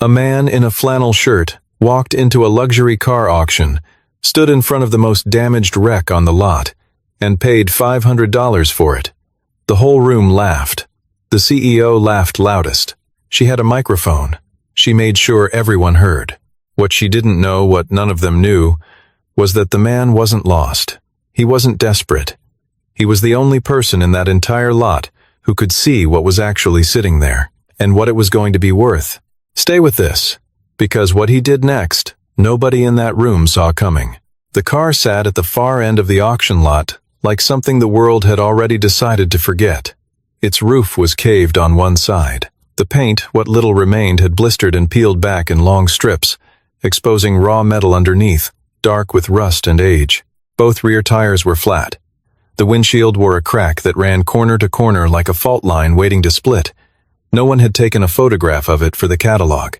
A man in a flannel shirt walked into a luxury car auction, stood in front of the most damaged wreck on the lot, and paid $500 for it. The whole room laughed. The CEO laughed loudest. She had a microphone. She made sure everyone heard. What she didn't know, what none of them knew, was that the man wasn't lost. He wasn't desperate. He was the only person in that entire lot who could see what was actually sitting there, and what it was going to be worth. Stay with this, because what he did next, nobody in that room saw coming. The car sat at the far end of the auction lot, like something the world had already decided to forget. Its roof was caved on one side. The paint, what little remained, had blistered and peeled back in long strips, exposing raw metal underneath, dark with rust and age. Both rear tires were flat. The windshield wore a crack that ran corner to corner like a fault line waiting to split. No one had taken a photograph of it for the catalog.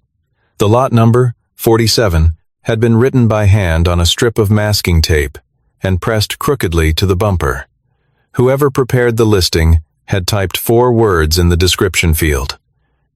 The lot number, 47, had been written by hand on a strip of masking tape and pressed crookedly to the bumper. Whoever prepared the listing had typed 4 words in the description field.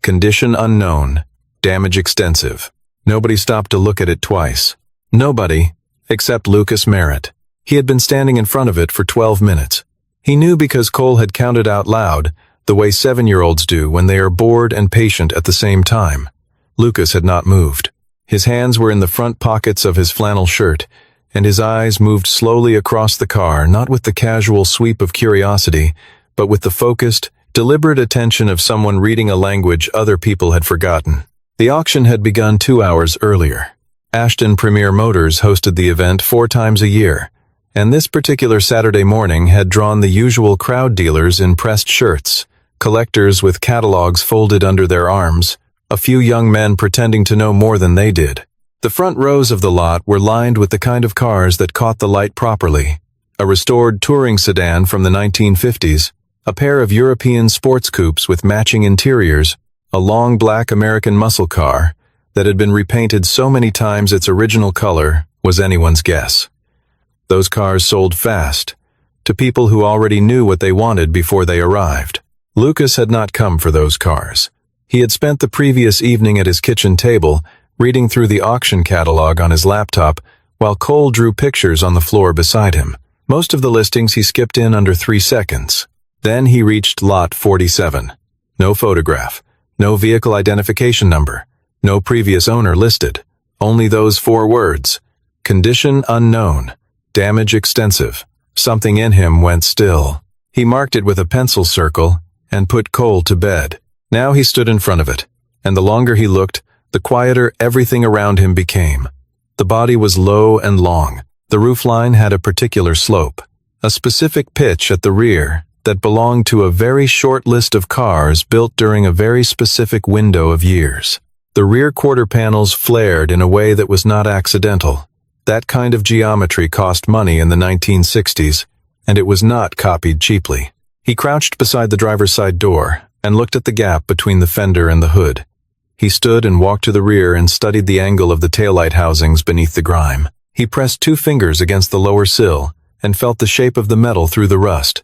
Condition unknown, damage extensive. Nobody stopped to look at it twice. Nobody, except Lucas Merritt. He had been standing in front of it for 12 minutes. He knew because Cole had counted out loud, the way 7-year-olds do when they are bored and patient at the same time. Lucas had not moved. His hands were in the front pockets of his flannel shirt, and his eyes moved slowly across the car, not with the casual sweep of curiosity, but with the focused, deliberate attention of someone reading a language other people had forgotten. The auction had begun 2 hours earlier. Ashton Premier Motors hosted the event 4 times a year, and this particular Saturday morning had drawn the usual crowd dealers in pressed shirts, collectors with catalogs folded under their arms, a few young men pretending to know more than they did. The front rows of the lot were lined with the kind of cars that caught the light properly. A restored touring sedan from the 1950s, a pair of European sports coupes with matching interiors, a long black American muscle car that had been repainted so many times its original color was anyone's guess. Those cars sold fast, to people who already knew what they wanted before they arrived. Lucas had not come for those cars. He had spent the previous evening at his kitchen table, reading through the auction catalog on his laptop, while Cole drew pictures on the floor beside him. Most of the listings he skipped in under 3 seconds. Then he reached lot 47. No photograph, no vehicle identification number, no previous owner listed. Only those 4 words. Condition unknown, damage extensive. Something in him went still. He marked it with a pencil circle and put Cole to bed. Now he stood in front of it, and the longer he looked, the quieter everything around him became. The body was low and long. The roofline had a particular slope, a specific pitch at the rear that belonged to a very short list of cars built during a very specific window of years. The rear quarter panels flared in a way that was not accidental. That kind of geometry cost money in the 1960s, and it was not copied cheaply. He crouched beside the driver's side door and looked at the gap between the fender and the hood. He stood and walked to the rear and studied the angle of the taillight housings beneath the grime. He pressed 2 fingers against the lower sill and felt the shape of the metal through the rust,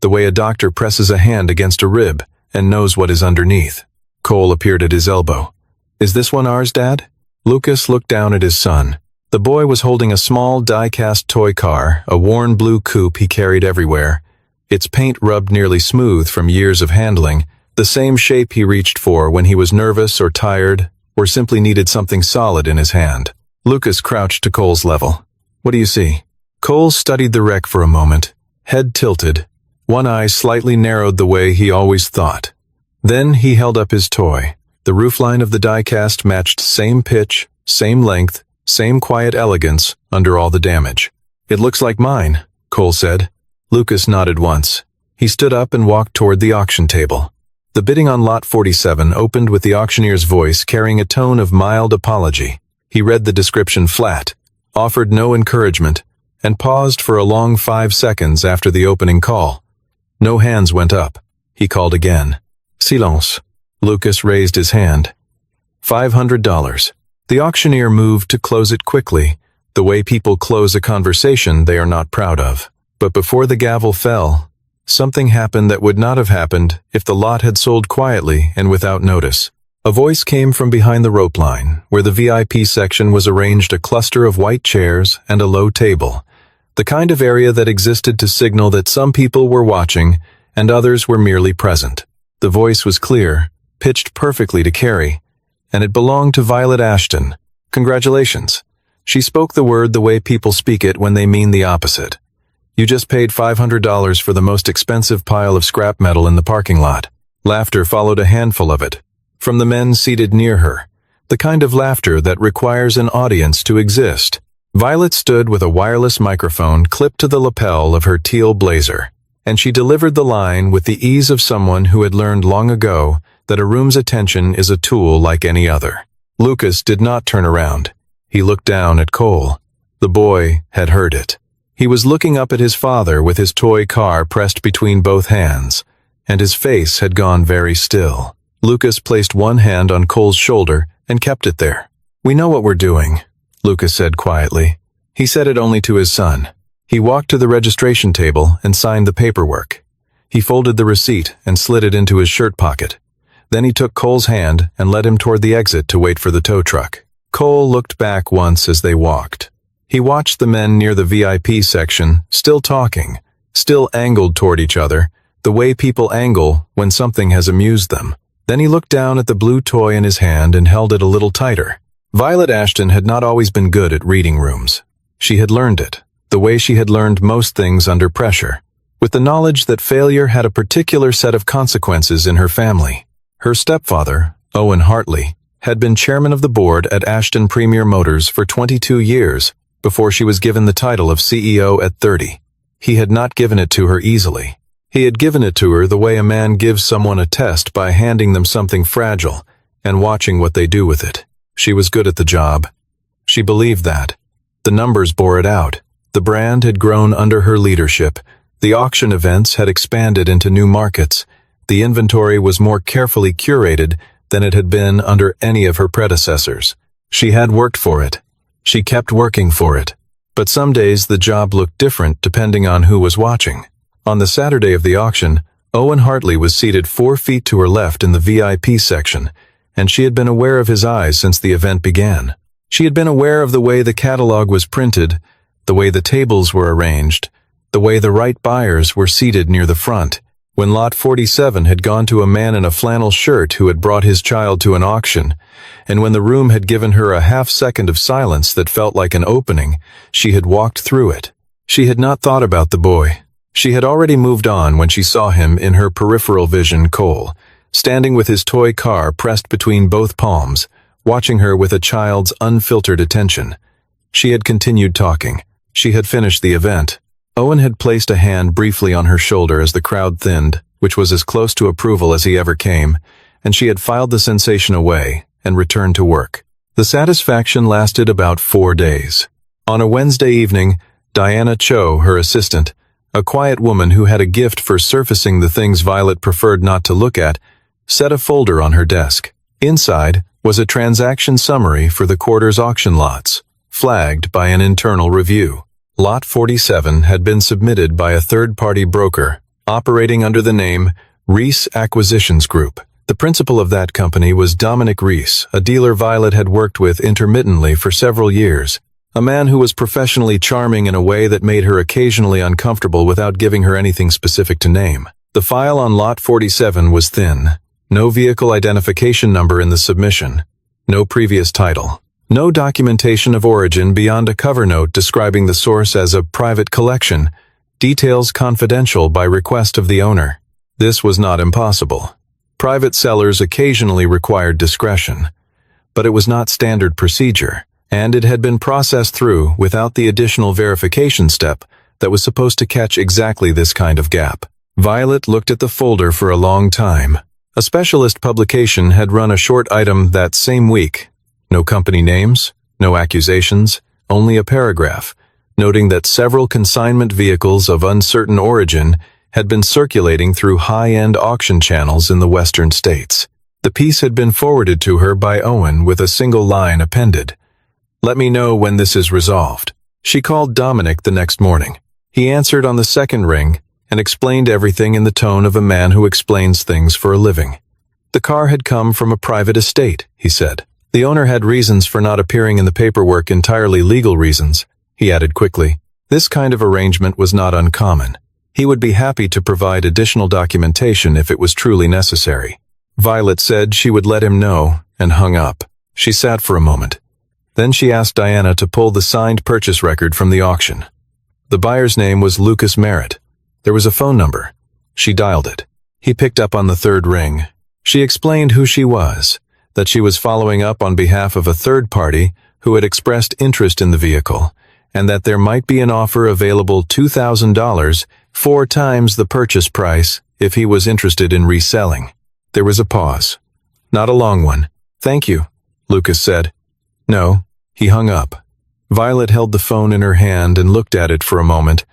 the way a doctor presses a hand against a rib and knows what is underneath. Cole appeared at his elbow. "Is this one ours, Dad?" Lucas looked down at his son. The boy was holding a small die-cast toy car, a worn blue coupe he carried everywhere, its paint rubbed nearly smooth from years of handling, the same shape he reached for when he was nervous or tired or simply needed something solid in his hand. Lucas crouched to Cole's level. "What do you see?" Cole studied the wreck for a moment, head tilted, one eye slightly narrowed the way he always thought. Then he held up his toy. The roofline of the die-cast matched same pitch, same length, same quiet elegance under all the damage. "It looks like mine," Cole said. Lucas nodded once. He stood up and walked toward the auction table. The bidding on lot 47 opened with the auctioneer's voice carrying a tone of mild apology. He read the description flat, offered no encouragement, and paused for a long 5 seconds after the opening call. No hands went up. He called again. "Silence." Lucas raised his hand. $500. The auctioneer moved to close it quickly, the way people close a conversation they are not proud of. But before the gavel fell, something happened that would not have happened if the lot had sold quietly and without notice. A voice came from behind the rope line, where the VIP section was arranged a cluster of white chairs and a low table, the kind of area that existed to signal that some people were watching and others were merely present. The voice was clear, pitched perfectly to Carrie, and it belonged to Violet Ashton. Congratulations. She spoke the word the way people speak it when they mean the opposite. You just paid $500 for the most expensive pile of scrap metal in the parking lot. Laughter followed a handful of it, from the men seated near her, the kind of laughter that requires an audience to exist. Violet stood with a wireless microphone clipped to the lapel of her teal blazer, and she delivered the line with the ease of someone who had learned long ago that a room's attention is a tool like any other. Lucas did not turn around. He looked down at Cole. The boy had heard it. He was looking up at his father with his toy car pressed between both hands, and his face had gone very still. Lucas placed one hand on Cole's shoulder and kept it there. "We know what we're doing," Lucas said quietly. He said it only to his son. He walked to the registration table and signed the paperwork. He folded the receipt and slid it into his shirt pocket. Then he took Cole's hand and led him toward the exit to wait for the tow truck. Cole looked back once as they walked. He watched the men near the VIP section, still talking, still angled toward each other, the way people angle when something has amused them. Then he looked down at the blue toy in his hand and held it a little tighter. Violet Ashton had not always been good at reading rooms. She had learned it, the way she had learned most things under pressure, with the knowledge that failure had a particular set of consequences in her family. Her stepfather, Owen Hartley, had been chairman of the board at Ashton Premier Motors for 22 years before she was given the title of CEO at 30. He had not given it to her easily. He had given it to her the way a man gives someone a test by handing them something fragile and watching what they do with it. She was good at the job. She believed that. The numbers bore it out. The brand had grown under her leadership. The auction events had expanded into new markets. The inventory was more carefully curated than it had been under any of her predecessors. She had worked for it. She kept working for it. But some days the job looked different depending on who was watching. On the Saturday of the auction, Owen Hartley was seated 4 feet to her left in the VIP section, and she had been aware of his eyes since the event began. She had been aware of the way the catalog was printed, the way the tables were arranged, the way the right buyers were seated near the front. When Lot 47 had gone to a man in a flannel shirt who had brought his child to an auction, and when the room had given her a half-second of silence that felt like an opening, she had walked through it. She had not thought about the boy. She had already moved on when she saw him in her peripheral vision, Cole, standing with his toy car pressed between both palms, watching her with a child's unfiltered attention. She had continued talking. She had finished the event. Owen had placed a hand briefly on her shoulder as the crowd thinned, which was as close to approval as he ever came, and she had filed the sensation away and returned to work. The satisfaction lasted about 4 days. On a Wednesday evening, Diana Cho, her assistant, a quiet woman who had a gift for surfacing the things Violet preferred not to look at, set a folder on her desk. Inside was a transaction summary for the quarter's auction lots, flagged by an internal review. Lot 47 had been submitted by a third-party broker, operating under the name Reese Acquisitions Group. The principal of that company was Dominic Reese, a dealer Violet had worked with intermittently for several years, a man who was professionally charming in a way that made her occasionally uncomfortable without giving her anything specific to name. The file on Lot 47 was thin. No vehicle identification number in the submission. No previous title. No documentation of origin beyond a cover note describing the source as a private collection, details confidential by request of the owner. This was not impossible. Private sellers occasionally required discretion, but it was not standard procedure, and it had been processed through without the additional verification step that was supposed to catch exactly this kind of gap. Violet looked at the folder for a long time. A specialist publication had run a short item that same week. No company names, no accusations, only a paragraph, noting that several consignment vehicles of uncertain origin had been circulating through high-end auction channels in the western states. The piece had been forwarded to her by Owen with a single line appended. "Let me know when this is resolved." She called Dominic the next morning. He answered on the second ring and explained everything in the tone of a man who explains things for a living. The car had come from a private estate, he said. The owner had reasons for not appearing in the paperwork, entirely legal reasons, he added quickly. This kind of arrangement was not uncommon. He would be happy to provide additional documentation if it was truly necessary. Violet said she would let him know, and hung up. She sat for a moment. Then she asked Diana to pull the signed purchase record from the auction. The buyer's name was Lucas Merritt. There was a phone number. She dialed it. He picked up on the third ring. She explained who she was, that she was following up on behalf of a third party who had expressed interest in the vehicle, and that there might be an offer available $2,000, 4 times the purchase price, if he was interested in reselling. There was a pause. Not a long one. Thank you, Lucas said. No, he hung up. Violet held the phone in her hand and looked at it for a moment,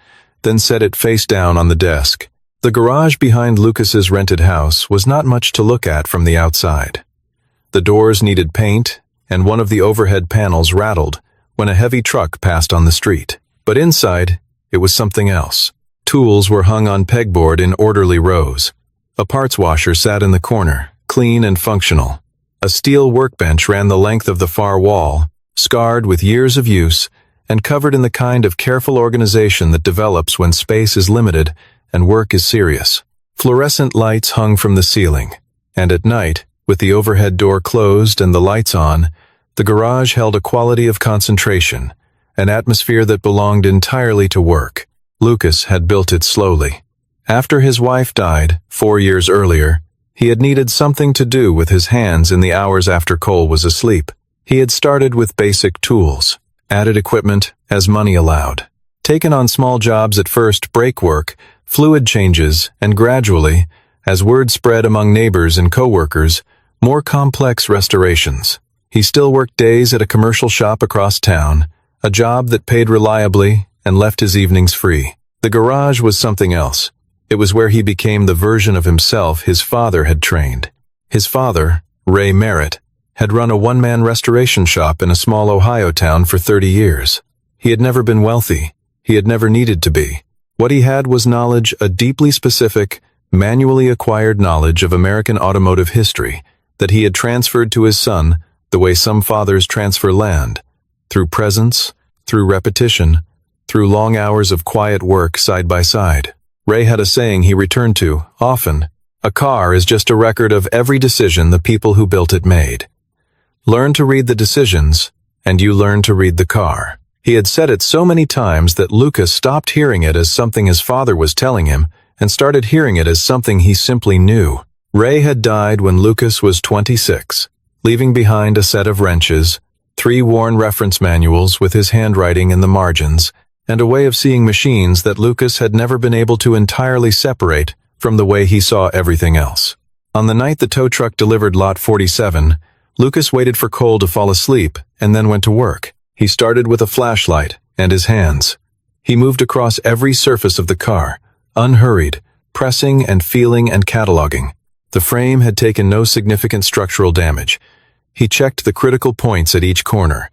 then set it face down on the desk. The garage behind Lucas's rented house was not much to look at from the outside. The doors needed paint, and one of the overhead panels rattled when a heavy truck passed on the street. But inside, it was something else. Tools were hung on pegboard in orderly rows. A parts washer sat in the corner, clean and functional. A steel workbench ran the length of the far wall, scarred with years of use, and covered in the kind of careful organization that develops when space is limited and work is serious. Fluorescent lights hung from the ceiling, and at night, with the overhead door closed and the lights on, the garage held a quality of concentration, an atmosphere that belonged entirely to work. Lucas had built it slowly. After his wife died, 4 years earlier, he had needed something to do with his hands in the hours after Cole was asleep. He had started with basic tools, added equipment as money allowed, taken on small jobs at first, brake work, fluid changes, and gradually, as word spread among neighbors and co-workers, more complex restorations. He still worked days at a commercial shop across town, a job that paid reliably and left his evenings free. The garage was something else. It was where he became the version of himself his father had trained. His father, Ray Merritt, had run a one-man restoration shop in a small Ohio town for 30 years. He had never been wealthy. He had never needed to be. What he had was knowledge, a deeply specific, manually acquired knowledge of American automotive history that he had transferred to his son the way some fathers transfer land, through presence, through repetition, through long hours of quiet work side by side. Ray had a saying he returned to often: a car is just a record of every decision the people who built it made. Learn to read the decisions, and you learn to read the car. He had said it so many times that Lucas stopped hearing it as something his father was telling him and started hearing it as something he simply knew. Ray had died when Lucas was 26, leaving behind a set of wrenches, 3 worn reference manuals with his handwriting in the margins, and a way of seeing machines that Lucas had never been able to entirely separate from the way he saw everything else. On the night the tow truck delivered Lot 47, Lucas waited for Cole to fall asleep and then went to work. He started with a flashlight and his hands. He moved across every surface of the car, unhurried, pressing and feeling and cataloging. The frame had taken no significant structural damage. He checked the critical points at each corner,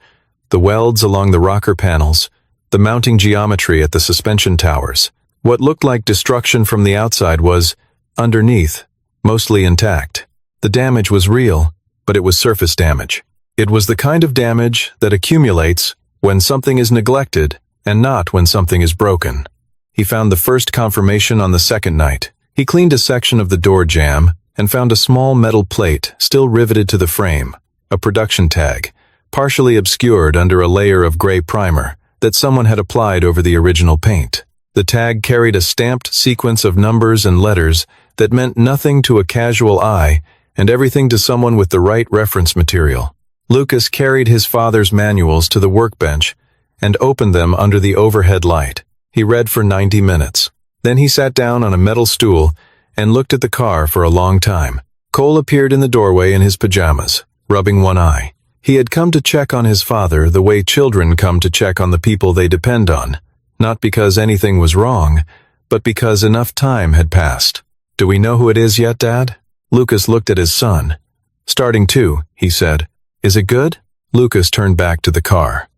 the welds along the rocker panels, the mounting geometry at the suspension towers. What looked like destruction from the outside was, underneath, mostly intact. The damage was real, but it was surface damage. It was the kind of damage that accumulates when something is neglected and not when something is broken. He found the first confirmation on the second night. He cleaned a section of the door jamb and found a small metal plate still riveted to the frame, a production tag, partially obscured under a layer of gray primer that someone had applied over the original paint. The tag carried a stamped sequence of numbers and letters that meant nothing to a casual eye and everything to someone with the right reference material. Lucas carried his father's manuals to the workbench and opened them under the overhead light. He read for 90 minutes. Then he sat down on a metal stool and looked at the car for a long time. Cole appeared in the doorway in his pajamas, rubbing one eye. He had come to check on his father the way children come to check on the people they depend on, not because anything was wrong, but because enough time had passed. "Do we know who it is yet, Dad?" Lucas looked at his son. "Starting to," he said. "Is it good?" Lucas turned back to the car.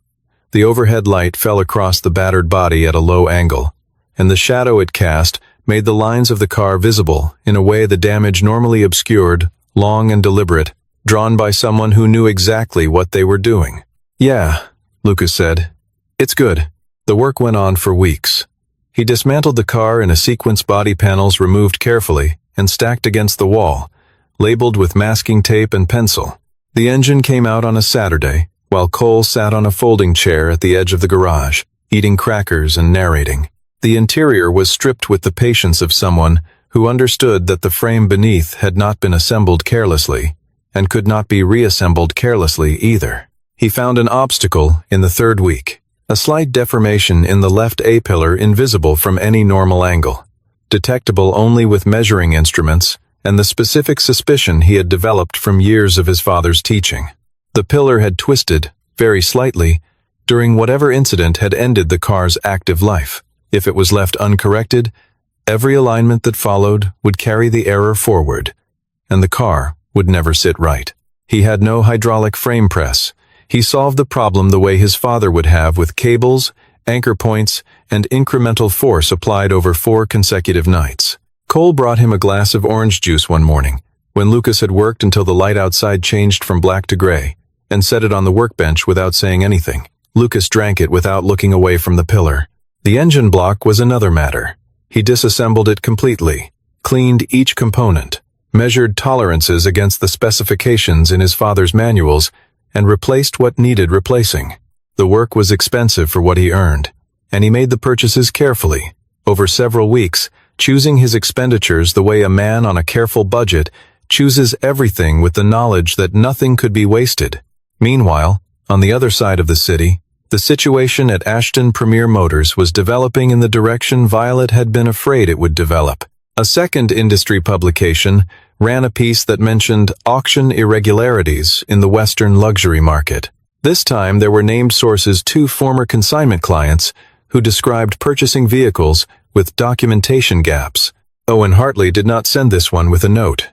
The overhead light fell across the battered body at a low angle, and the shadow it cast made the lines of the car visible in a way the damage normally obscured long and deliberate, drawn by someone who knew exactly what they were doing. "Yeah," Lucas said. "It's good." The work went on for weeks. He dismantled the car in a sequence, body panels removed carefully and stacked against the wall, labeled with masking tape and pencil. The engine came out on a Saturday, while Cole sat on a folding chair at the edge of the garage, eating crackers and narrating. The interior was stripped with the patience of someone who understood that the frame beneath had not been assembled carelessly, and could not be reassembled carelessly either. He found an obstacle in the third week, a slight deformation in the left A-pillar invisible from any normal angle, detectable only with measuring instruments, and the specific suspicion he had developed from years of his father's teaching. The pillar had twisted, very slightly, during whatever incident had ended the car's active life. If it was left uncorrected, every alignment that followed would carry the error forward, and the car would never sit right. He had no hydraulic frame press. He solved the problem the way his father would have, with cables, anchor points, and incremental force applied over 4 consecutive nights. Cole brought him a glass of orange juice one morning, when Lucas had worked until the light outside changed from black to gray, and set it on the workbench without saying anything. Lucas drank it without looking away from the pillar. The engine block was another matter. He disassembled it completely, cleaned each component, measured tolerances against the specifications in his father's manuals, and replaced what needed replacing. The work was expensive for what he earned, and he made the purchases carefully, over several weeks, choosing his expenditures the way a man on a careful budget chooses everything, with the knowledge that nothing could be wasted. Meanwhile, on the other side of the city, the situation at Ashton Premier Motors was developing in the direction Violet had been afraid it would develop. A second industry publication ran a piece that mentioned auction irregularities in the Western luxury market. This time there were named sources, 2 former consignment clients who described purchasing vehicles with documentation gaps. Owen Hartley did not send this one with a note.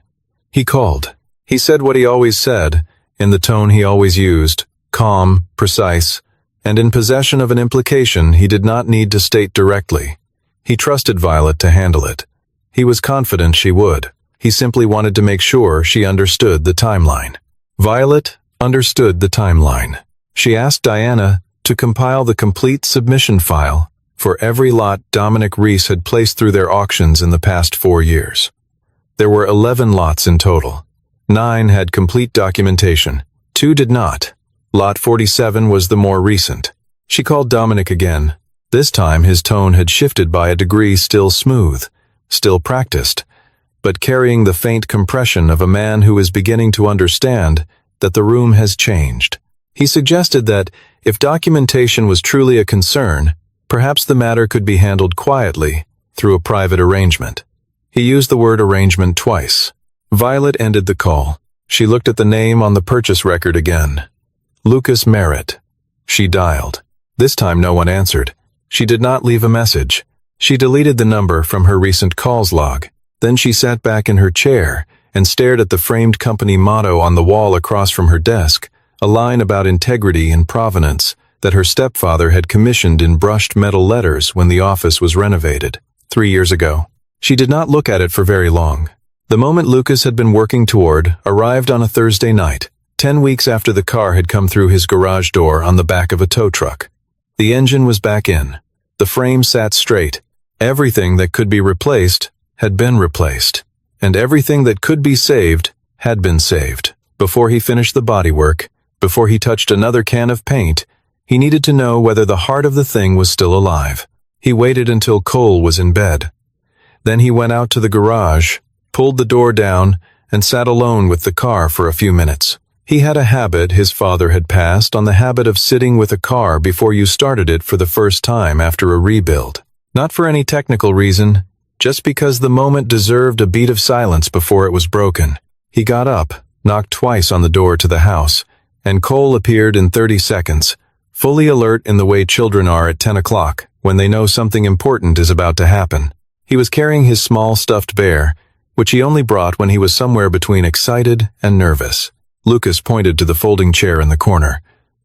He called. He said what he always said, in the tone he always used, calm, precise, and in possession of an implication he did not need to state directly. He trusted Violet to handle it. He was confident she would. He simply wanted to make sure she understood the timeline. Violet understood the timeline. She asked Diana to compile the complete submission file for every lot Dominic Reese had placed through their auctions in the past 4 years. There were 11 lots in total. 9 had complete documentation. 2 did not. Lot 47 was the more recent. She called Dominic again. This time his tone had shifted by a degree, still smooth, still practiced, but carrying the faint compression of a man who is beginning to understand that the room has changed. He suggested that, if documentation was truly a concern, perhaps the matter could be handled quietly, through a private arrangement. He used the word arrangement twice. Violet ended the call. She looked at the name on the purchase record again. Lucas Merritt. She dialed. This time no one answered. She did not leave a message. She deleted the number from her recent calls log. Then she sat back in her chair and stared at the framed company motto on the wall across from her desk, a line about integrity and provenance that her stepfather had commissioned in brushed metal letters when the office was renovated 3 years ago. She did not look at it for very long. The moment Lucas had been working toward arrived on a Thursday night, 10 weeks after the car had come through his garage door on the back of a tow truck. The engine was back in. The frame sat straight. Everything that could be replaced had been replaced, and everything that could be saved had been saved. Before he finished the bodywork, before he touched another can of paint, he needed to know whether the heart of the thing was still alive. He waited until Cole was in bed. Then he went out to the garage, pulled the door down, and sat alone with the car for a few minutes. He had a habit his father had passed on, the habit of sitting with a car before you started it for the first time after a rebuild. Not for any technical reason, just because the moment deserved a beat of silence before it was broken. He got up, knocked twice on the door to the house, and Cole appeared in 30 seconds, fully alert in the way children are at 10 o'clock, when they know something important is about to happen. He was carrying his small stuffed bear, which he only brought when he was somewhere between excited and nervous. Lucas pointed to the folding chair in the corner.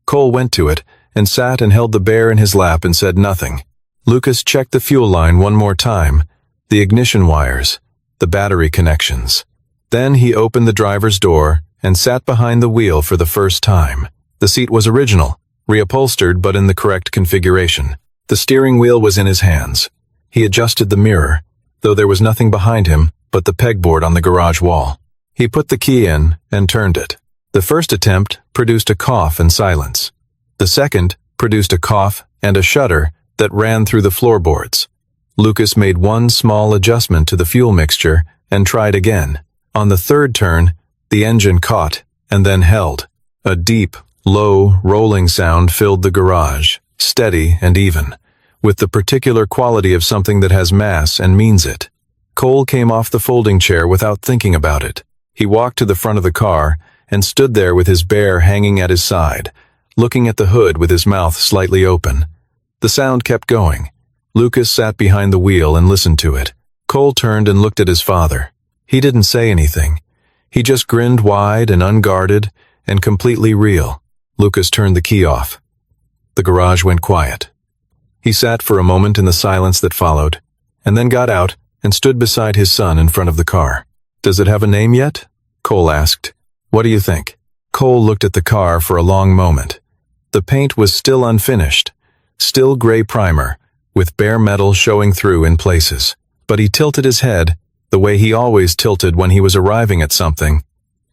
Cole went to it and sat and held the bear in his lap and said nothing. Lucas checked the fuel line one more time, the ignition wires, the battery connections. Then he opened the driver's door and sat behind the wheel for the first time. The seat was original, reupholstered but in the correct configuration. The steering wheel was in his hands. He adjusted the mirror, though there was nothing behind him but the pegboard on the garage wall. He put the key in and turned it. The first attempt produced a cough and silence. The second produced a cough and a shudder that ran through the floorboards. Lucas made one small adjustment to the fuel mixture and tried again. On the third turn, the engine caught and then held. A deep, low, rolling sound filled the garage, steady and even, with the particular quality of something that has mass and means it. Cole came off the folding chair without thinking about it. He walked to the front of the car and stood there with his bear hanging at his side, looking at the hood with his mouth slightly open. The sound kept going. Lucas sat behind the wheel and listened to it. Cole turned and looked at his father. He didn't say anything. He just grinned wide and unguarded and completely real. Lucas turned the key off. The garage went quiet. He sat for a moment in the silence that followed, and then got out and stood beside his son in front of the car. "Does it have a name yet?" Cole asked. "What do you think?" Cole looked at the car for a long moment. The paint was still unfinished, still gray primer, with bare metal showing through in places. But he tilted his head, the way he always tilted when he was arriving at something.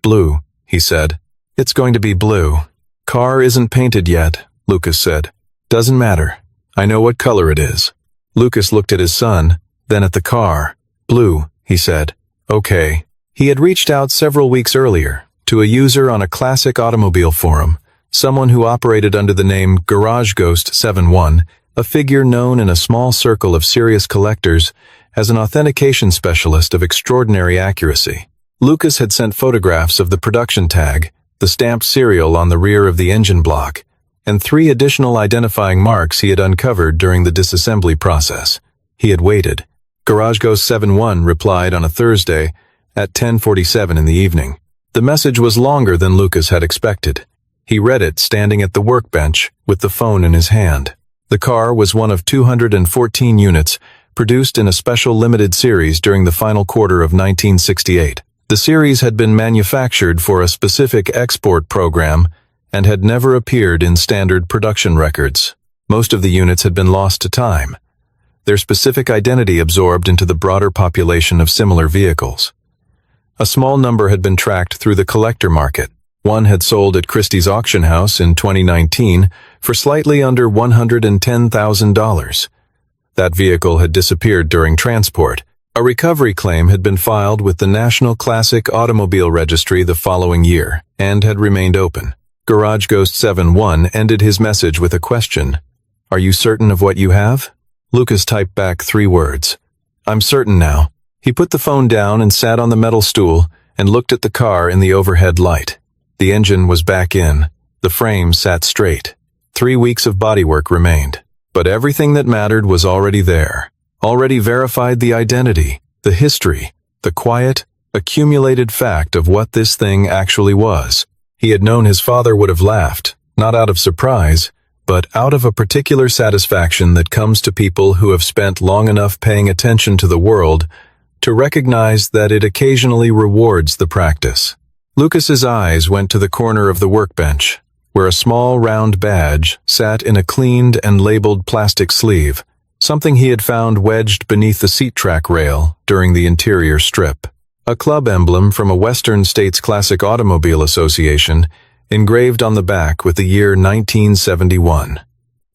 "Blue," he said. "It's going to be blue." "Car isn't painted yet," Lucas said. "Doesn't matter. I know what color it is." Lucas looked at his son, then at the car. "Blue," he said. "Okay." He had reached out several weeks earlier to a user on a classic automobile forum, someone who operated under the name Garage Ghost 71, a figure known in a small circle of serious collectors as an authentication specialist of extraordinary accuracy. Lucas had sent photographs of the production tag, the stamped serial on the rear of the engine block, and 3 additional identifying marks he had uncovered during the disassembly process. He had waited. Garage Ghost 71 replied on a Thursday at 10:47 in the evening. The message was longer than Lucas had expected. He read it standing at the workbench with the phone in his hand. The car was one of 214 units produced in a special limited series during the final quarter of 1968. The series had been manufactured for a specific export program and had never appeared in standard production records. Most of the units had been lost to time, their specific identity absorbed into the broader population of similar vehicles. A small number had been tracked through the collector market. One had sold at Christie's auction house in 2019 for slightly under $110,000. That vehicle had disappeared during transport. A recovery claim had been filed with the National Classic Automobile Registry the following year and had remained open. Garage Ghost 71 ended his message with a question. "Are you certain of what you have?" Lucas typed back 3 words. "I'm certain now." He put the phone down and sat on the metal stool and looked at the car in the overhead light. The engine was back in. The frame sat straight. 3 weeks of bodywork remained. But everything that mattered was already there. Already verified the identity, the history, the quiet, accumulated fact of what this thing actually was. He had known his father would have laughed, not out of surprise, but out of a particular satisfaction that comes to people who have spent long enough paying attention to the world to recognize that it occasionally rewards the practice. Lucas's eyes went to the corner of the workbench, where a small round badge sat in a cleaned and labeled plastic sleeve, something he had found wedged beneath the seat track rail during the interior strip. A club emblem from a Western States Classic Automobile Association engraved on the back with the year 1971.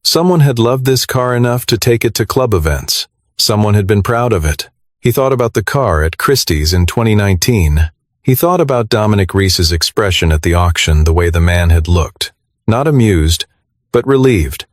Someone had loved this car enough to take it to club events. Someone had been proud of it. He thought about the car at Christie's in 2019. He thought about Dominic Reese's expression at the auction, the way the man had looked. Not amused, but relieved.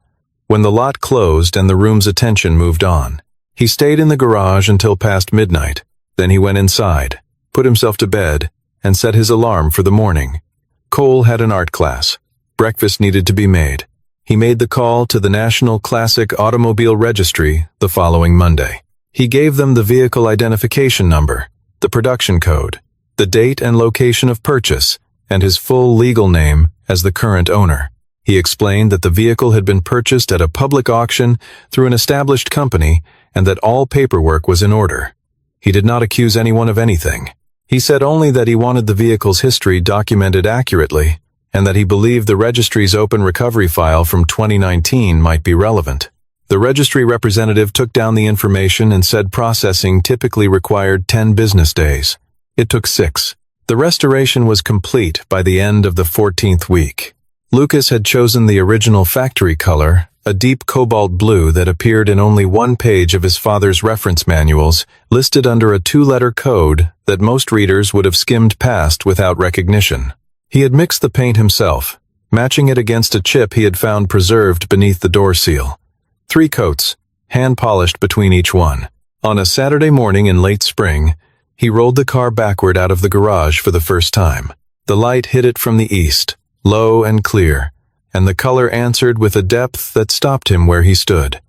When the lot closed and the room's attention moved on. He stayed in the garage until past midnight. Then he went inside, put himself to bed, and set his alarm for the morning. Cole had an art class. Breakfast needed to be made. He made the call to the National Classic Automobile Registry the following Monday. He gave them the vehicle identification number, the production code, the date and location of purchase, and his full legal name as the current owner. He explained that the vehicle had been purchased at a public auction through an established company and that all paperwork was in order. He did not accuse anyone of anything. He said only that he wanted the vehicle's history documented accurately, and that he believed the registry's open recovery file from 2019 might be relevant. The registry representative took down the information and said processing typically required 10 business days. It took 6. The restoration was complete by the end of the 14th week. Lucas had chosen the original factory color, a deep cobalt blue that appeared in only one page of his father's reference manuals, listed under a 2-letter code that most readers would have skimmed past without recognition. He had mixed the paint himself, matching it against a chip he had found preserved beneath the door seal. 3 coats, hand-polished between each one. On a Saturday morning in late spring, he rolled the car backward out of the garage for the first time. The light hit it from the east, low and clear, and the color answered with a depth that stopped him where he stood.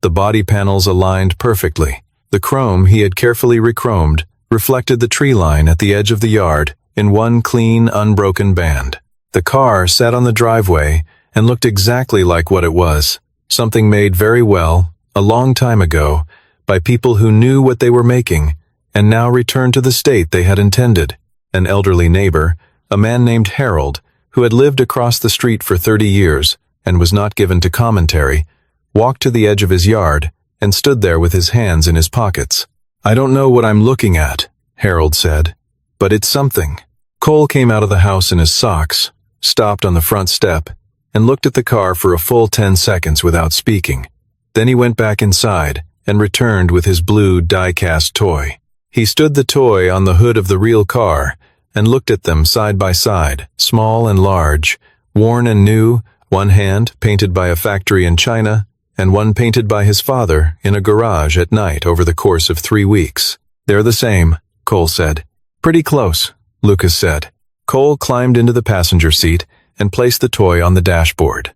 The body panels aligned perfectly. The chrome he had carefully rechromed reflected the tree line at the edge of the yard in one clean, unbroken band. The car sat on the driveway and looked exactly like what it was, something made very well, a long time ago, by people who knew what they were making, and now returned to the state they had intended. An elderly neighbor, a man named Harold, who had lived across the street for 30 years and was not given to commentary, walked to the edge of his yard and stood there with his hands in his pockets. "I don't know what I'm looking at," Harold said, "but it's something." Cole came out of the house in his socks, stopped on the front step, and looked at the car for a full 10 seconds without speaking. Then he went back inside and returned with his blue die-cast toy. He stood the toy on the hood of the real car and looked at them side by side, small and large, worn and new, one hand painted by a factory in China, and one painted by his father in a garage at night over the course of 3 weeks. "They're the same," Cole said. "Pretty close," Lucas said. Cole climbed into the passenger seat and placed the toy on the dashboard.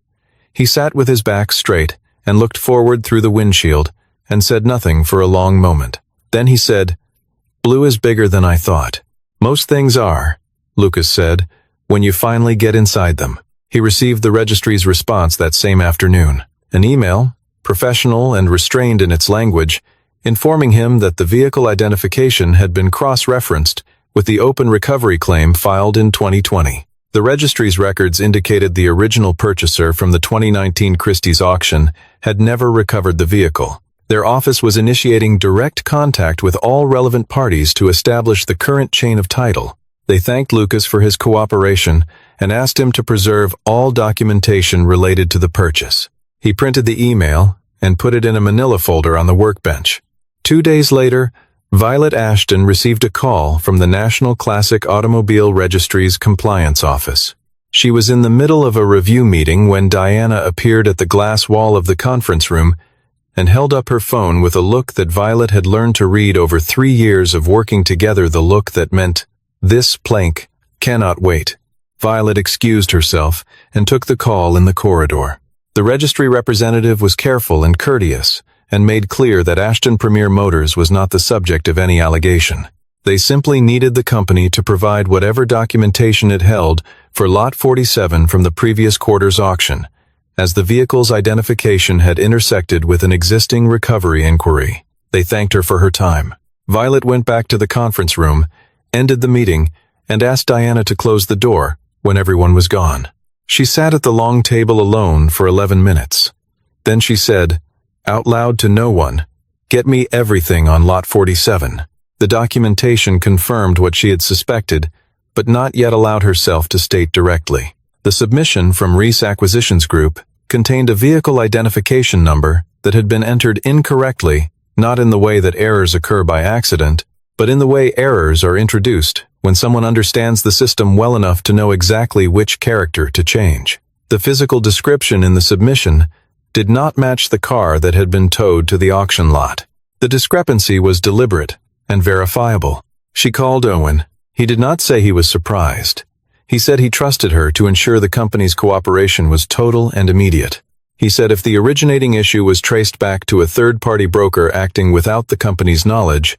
He sat with his back straight and looked forward through the windshield and said nothing for a long moment. Then he said, "Blue is bigger than I thought." "Most things are," Lucas said, "when you finally get inside them." He received the registry's response that same afternoon. An email, professional and restrained in its language, informing him that the vehicle identification had been cross-referenced with the open recovery claim filed in 2020. The registry's records indicated the original purchaser from the 2019 Christie's auction had never recovered the vehicle. Their office was initiating direct contact with all relevant parties to establish the current chain of title. They thanked Lucas for his cooperation and asked him to preserve all documentation related to the purchase. He printed the email and put it in a manila folder on the workbench. 2 days later, Violet Ashton received a call from the National Classic Automobile Registry's compliance office. She was in the middle of a review meeting when Diana appeared at the glass wall of the conference room and held up her phone with a look that Violet had learned to read over 3 years of working together, the look that meant, "This plank cannot wait." Violet excused herself and took the call in the corridor. The registry representative was careful and courteous and made clear that Ashton Premier Motors was not the subject of any allegation. They simply needed the company to provide whatever documentation it held for Lot 47 from the previous quarter's auction, as the vehicle's identification had intersected with an existing recovery inquiry. They thanked her for her time. Violet went back to the conference room, ended the meeting, and asked Diana to close the door when everyone was gone. She sat at the long table alone for 11 minutes. Then she said, out loud to no one, "Get me everything on Lot 47. The documentation confirmed what she had suspected, but not yet allowed herself to state directly. The submission from Reese Acquisitions Group contained a vehicle identification number that had been entered incorrectly, not in the way that errors occur by accident, but in the way errors are introduced when someone understands the system well enough to know exactly which character to change. The physical description in the submission did not match the car that had been towed to the auction lot. The discrepancy was deliberate and verifiable. She called Owen. He did not say he was surprised. He said he trusted her to ensure the company's cooperation was total and immediate. He said if the originating issue was traced back to a third-party broker acting without the company's knowledge,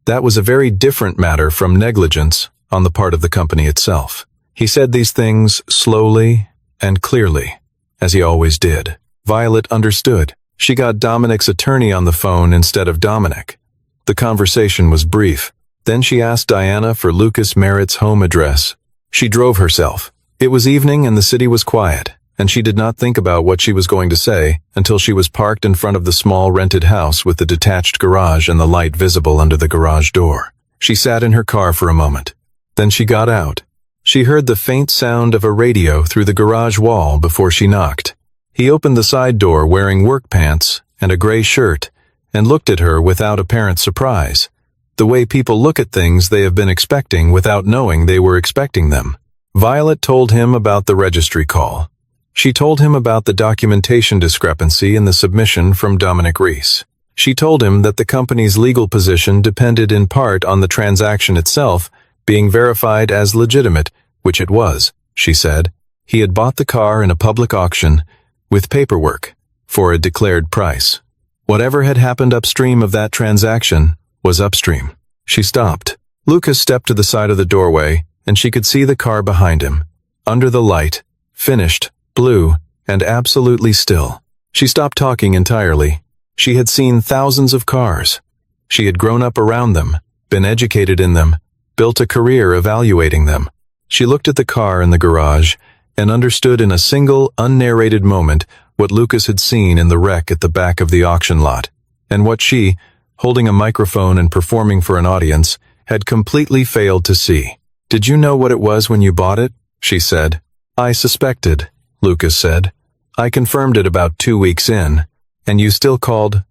that was a very different matter from negligence on the part of the company itself. He said these things slowly and clearly, as he always did. Violet understood. She got Dominic's attorney on the phone instead of Dominic. The conversation was brief. Then she asked Diana for Lucas Merritt's home address. She drove herself. It was evening and the city was quiet, and she did not think about what she was going to say until she was parked in front of the small rented house with the detached garage and the light visible under the garage door. She sat in her car for a moment. Then she got out. She heard the faint sound of a radio through the garage wall before she knocked. He opened the side door wearing work pants and a gray shirt and looked at her without apparent surprise, the way people look at things they have been expecting without knowing they were expecting them. Violet told him about the registry call. She told him about the documentation discrepancy in the submission from Dominic Reese. She told him that the company's legal position depended in part on the transaction itself being verified as legitimate, which it was, she said. He had bought the car in a public auction, with paperwork, for a declared price. Whatever had happened upstream of that transaction was upstream. She stopped. Lucas stepped to the side of the doorway, and she could see the car behind him, under the light, finished, blue, and absolutely still. She stopped talking entirely. She had seen thousands of cars. She had grown up around them, been educated in them, built a career evaluating them. She looked at the car in the garage and understood in a single, unnarrated moment what Lucas had seen in the wreck at the back of the auction lot, and what she, holding a microphone and performing for an audience, had completely failed to see. "Did you know what it was when you bought it?" she said. "I suspected," Lucas said. "I confirmed it about 2 weeks in, and you still called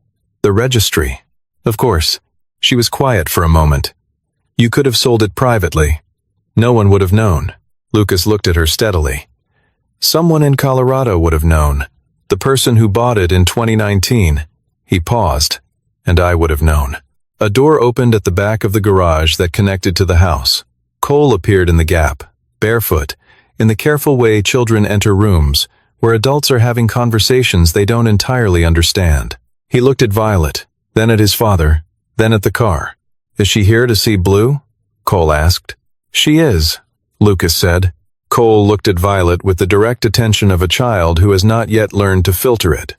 the registry." "Of course." She was quiet for a moment. "You could have sold it privately. No one would have known." Lucas looked at her steadily. "Someone in Colorado would have known. The person who bought it in 2019. He paused. "And I would have known." A door opened at the back of the garage that connected to the house. Cole appeared in the gap, barefoot, in the careful way children enter rooms, where adults are having conversations they don't entirely understand. He looked at Violet, then at his father, then at the car. "Is she here to see Blue?" Cole asked. "She is," Lucas said. Cole looked at Violet with the direct attention of a child who has not yet learned to filter it.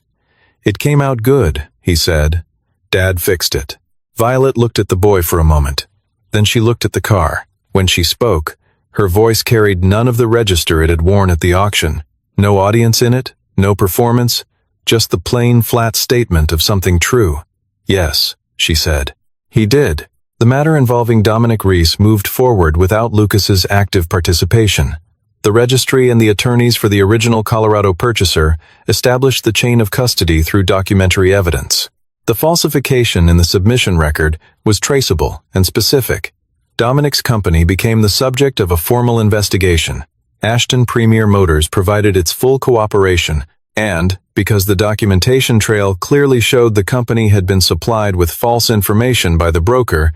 "It came out good," he said. "Dad fixed it." Violet looked at the boy for a moment. Then she looked at the car. When she spoke, her voice carried none of the register it had worn at the auction. No audience in it, no performance, just the plain, flat statement of something true. "Yes," she said. "He did." The matter involving Dominic Reese moved forward without Lucas's active participation. The registry and the attorneys for the original Colorado purchaser established the chain of custody through documentary evidence. The falsification in the submission record was traceable and specific. Dominic's company became the subject of a formal investigation. Ashton Premier Motors provided its full cooperation, and, because the documentation trail clearly showed the company had been supplied with false information by the broker,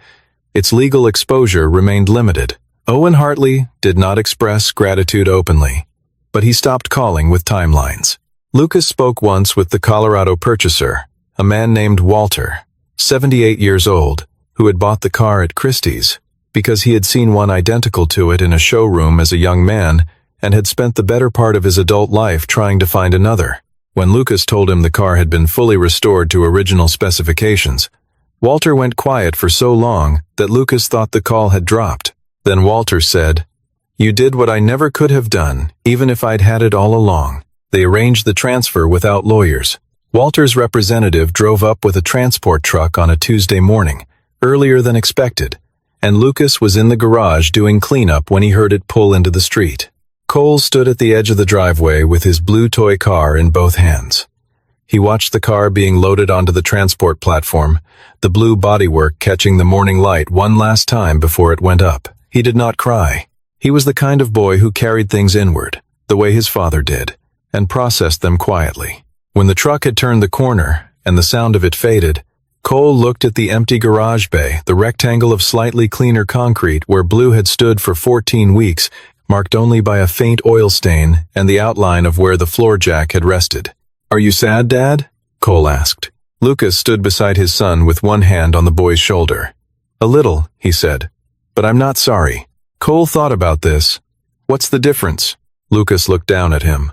its legal exposure remained limited. Owen Hartley did not express gratitude openly, but he stopped calling with timelines. Lucas spoke once with the Colorado purchaser, a man named Walter, 78 years old, who had bought the car at Christie's, because he had seen one identical to it in a showroom as a young man and had spent the better part of his adult life trying to find another. When Lucas told him the car had been fully restored to original specifications, Walter went quiet for so long that Lucas thought the call had dropped. Then Walter said, "You did what I never could have done, even if I'd had it all along." They arranged the transfer without lawyers. Walter's representative drove up with a transport truck on a Tuesday morning, earlier than expected, and Lucas was in the garage doing cleanup when he heard it pull into the street. Cole stood at the edge of the driveway with his blue toy car in both hands. He watched the car being loaded onto the transport platform, the blue bodywork catching the morning light one last time before it went up. He did not cry. He was the kind of boy who carried things inward, the way his father did, and processed them quietly. When the truck had turned the corner and the sound of it faded, Cole looked at the empty garage bay, the rectangle of slightly cleaner concrete where Blue had stood for 14 weeks, marked only by a faint oil stain and the outline of where the floor jack had rested. "Are you sad, Dad?" Cole asked. Lucas stood beside his son with one hand on the boy's shoulder. "A little," he said, "but I'm not sorry." Cole thought about this. "What's the difference?" Lucas looked down at him.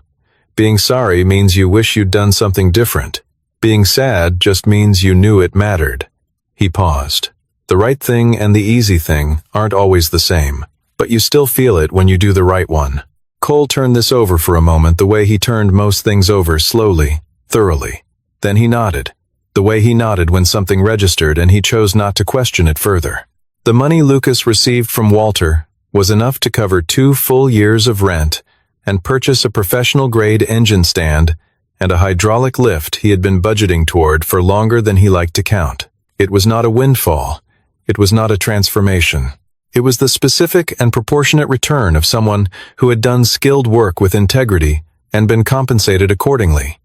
"Being sorry means you wish you'd done something different. Being sad just means you knew it mattered." He paused. The right thing and the easy thing aren't always the same, but you still feel it when you do the right one. Cole turned this over for a moment the way he turned most things over, slowly, thoroughly. Then he nodded. The way he nodded when something registered and he chose not to question it further. The money Lucas received from Walter was enough to cover 2 full years of rent and purchase a professional-grade engine stand and a hydraulic lift he had been budgeting toward for longer than he liked to count. It was not a windfall. It was not a transformation. It was the specific and proportionate return of someone who had done skilled work with integrity and been compensated accordingly.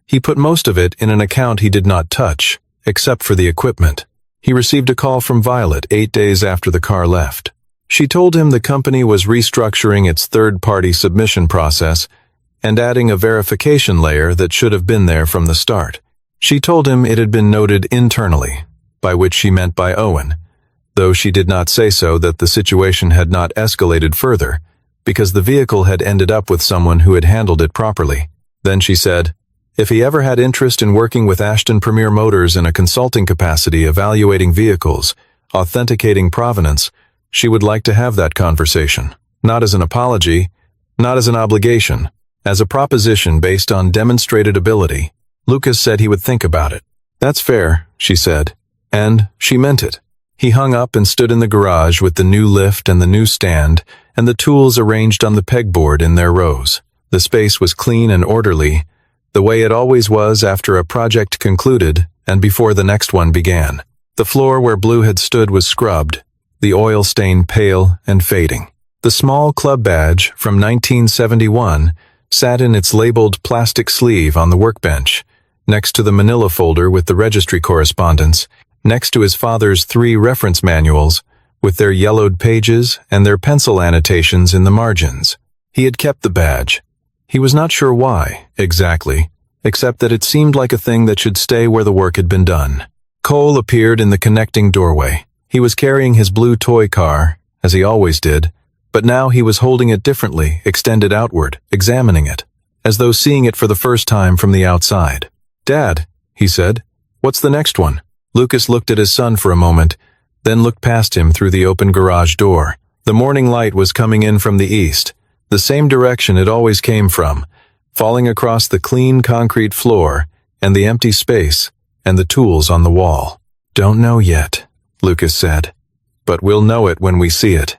He put most of it in an account he did not touch, except for the equipment. He received a call from Violet 8 days after the car left. She told him the company was restructuring its third-party submission process and adding a verification layer that should have been there from the start. She told him it had been noted internally, by which she meant by Owen, though she did not say so that the situation had not escalated further, because the vehicle had ended up with someone who had handled it properly. Then she said, if he ever had interest in working with Ashton Premier Motors in a consulting capacity evaluating vehicles, authenticating provenance, she would like to have that conversation. Not as an apology, not as an obligation, as a proposition based on demonstrated ability. Lucas said he would think about it. That's fair, she said. And she meant it. He hung up and stood in the garage with the new lift and the new stand and the tools arranged on the pegboard in their rows. The space was clean and orderly, the way it always was after a project concluded and before the next one began. The floor where Blue had stood was scrubbed, the oil stain pale and fading. The small club badge from 1971 sat in its labeled plastic sleeve on the workbench, next to the manila folder with the registry correspondence, next to his father's 3 reference manuals with their yellowed pages and their pencil annotations in the margins. He had kept the badge. He was not sure why, exactly, except that it seemed like a thing that should stay where the work had been done. Cole appeared in the connecting doorway. He was carrying his blue toy car, as he always did, but now he was holding it differently, extended outward, examining it, as though seeing it for the first time from the outside. Dad, he said, what's the next one? Lucas looked at his son for a moment, then looked past him through the open garage door. The morning light was coming in from the east, the same direction it always came from, falling across the clean concrete floor and the empty space and the tools on the wall. Don't know yet, Lucas said, but we'll know it when we see it.